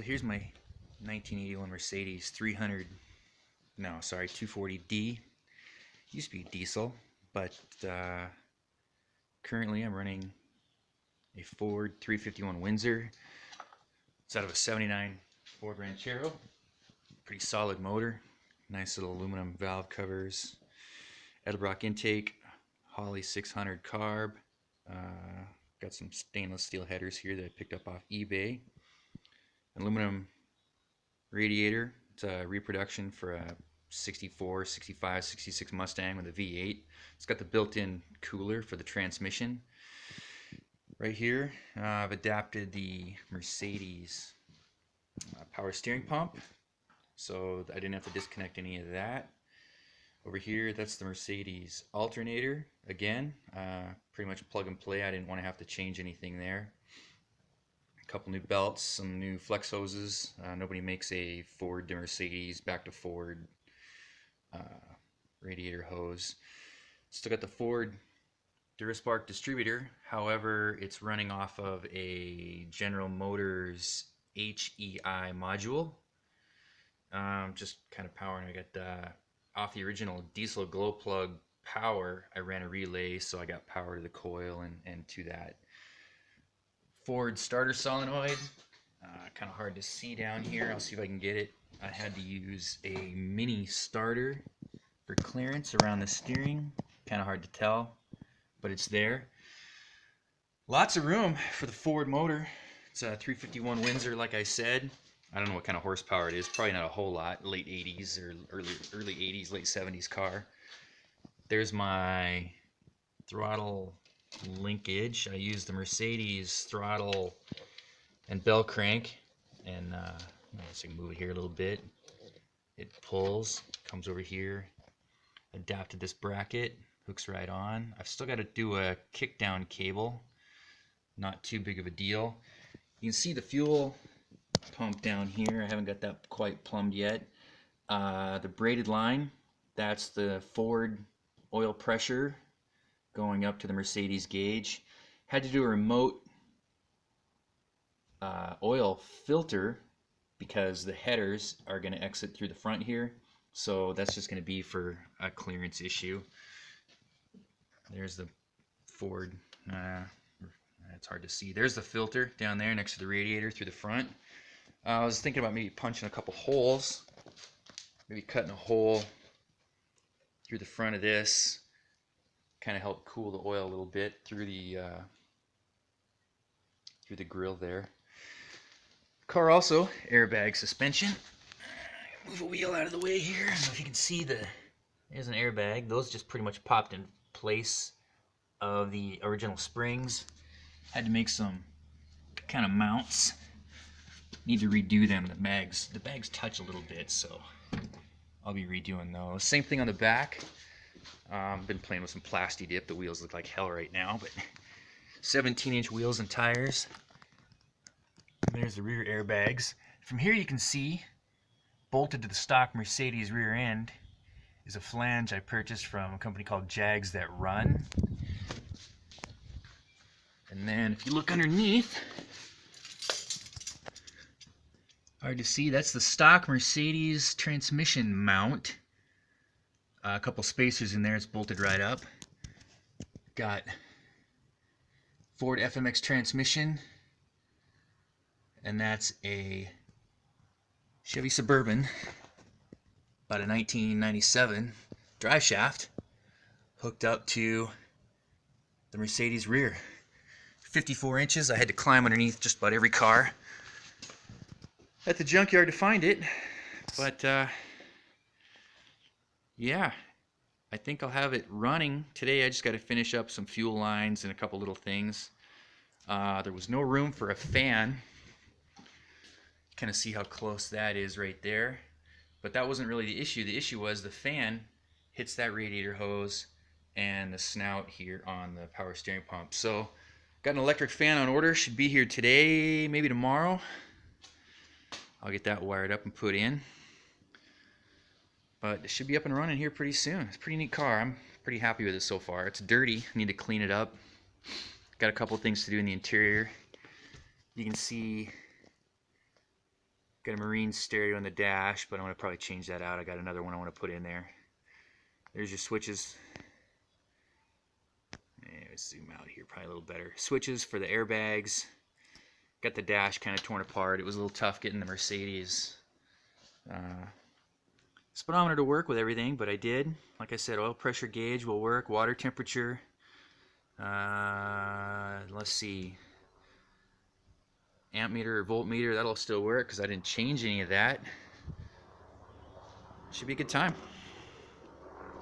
So here's my 1981 Mercedes 240D. Used to be diesel, but currently I'm running a Ford 351 Windsor. It's out of a 79 Ford Ranchero. Pretty solid motor. Nice little aluminum valve covers. Edelbrock intake. Holley 600 carb. Got some stainless steel headers here that I picked up off eBay. Aluminum radiator. It's a reproduction for a 64, 65, 66 Mustang with a V8. It's got the built-in cooler for the transmission. Right here, I've adapted the Mercedes power steering pump, so I didn't have to disconnect any of that. Over here, that's the Mercedes alternator. Again, pretty much plug and play. I didn't want to have to change anything there. A couple new belts, some new flex hoses. Nobody makes a Ford to Mercedes, back to Ford radiator hose. Still got the Ford DuraSpark distributor. However, it's running off of a General Motors HEI module. Just kind of powering. I got off the original diesel glow plug power. I ran a relay, so I got power to the coil and to that Ford starter solenoid. Kind of hard to see down here. I'll see if I can get it. I had to use a mini starter for clearance around the steering. Kind of hard to tell, but it's there. Lots of room for the Ford motor. It's a 351 Windsor, like I said. I don't know what kind of horsepower it is. Probably not a whole lot. Late 80s or early 80s, late 70s car. There's my throttle linkage. I use the Mercedes throttle and bell crank, and let's move it here a little bit. It pulls, comes over here. Adapted this bracket, hooks right on. I've still got to do a kick down cable. Not too big of a deal. You can see the fuel pump down here. I haven't got that quite plumbed yet. The braided line, that's the Ford oil pressure going up to the Mercedes gauge. Had to do a remote oil filter because the headers are going to exit through the front here. So that's just going to be for a clearance issue. There's the Ford. It's hard to see. There's the filter down there next to the radiator through the front. I was thinking about maybe punching a couple holes, maybe cutting a hole through the front of this, kind of help cool the oil a little bit through the grill there. Car also airbag suspension. Move a wheel out of the way here. I don't know if you can see there's an airbag. Those just pretty much popped in place of the original springs. Had to make some kind of mounts. Need to redo them. The bags touch a little bit, so I'll be redoing those. Same thing on the back. Been playing with some Plasti Dip. The wheels look like hell right now, but 17-inch wheels and tires. And there's the rear airbags. From here you can see, bolted to the stock Mercedes rear end is a flange I purchased from a company called Jags That Run. And then if you look underneath, hard to see, that's the stock Mercedes transmission mount. A couple spacers in there, it's bolted right up. Got Ford FMX transmission, and that's a Chevy Suburban, about a 1997 drive shaft, hooked up to the Mercedes rear. 54 inches. I had to climb underneath just about every car at the junkyard to find it, but yeah, I think I'll have it running today. I just got to finish up some fuel lines and a couple little things. There was no room for a fan. Kind of see how close that is right there, but that wasn't really the issue. The issue was the fan hits that radiator hose and the snout here on the power steering pump. So got an electric fan on order, should be here today, maybe tomorrow. I'll get that wired up and put in. But it should be up and running here pretty soon. It's a pretty neat car. I'm pretty happy with it so far. It's dirty. I need to clean it up. Got a couple things to do in the interior. You can see Got a marine stereo in the dash, but I'm going to probably change that out. I got another one I want to put in there. There's your switches. Let's zoom out here, probably a little better. Switches for the airbags. Got the dash kind of torn apart. It was a little tough getting the Mercedes speedometer to work with everything, but I did. Like I said, oil pressure gauge will work. Water temperature. Let's see. Amp meter or voltmeter, that'll still work because I didn't change any of that. Should be a good time.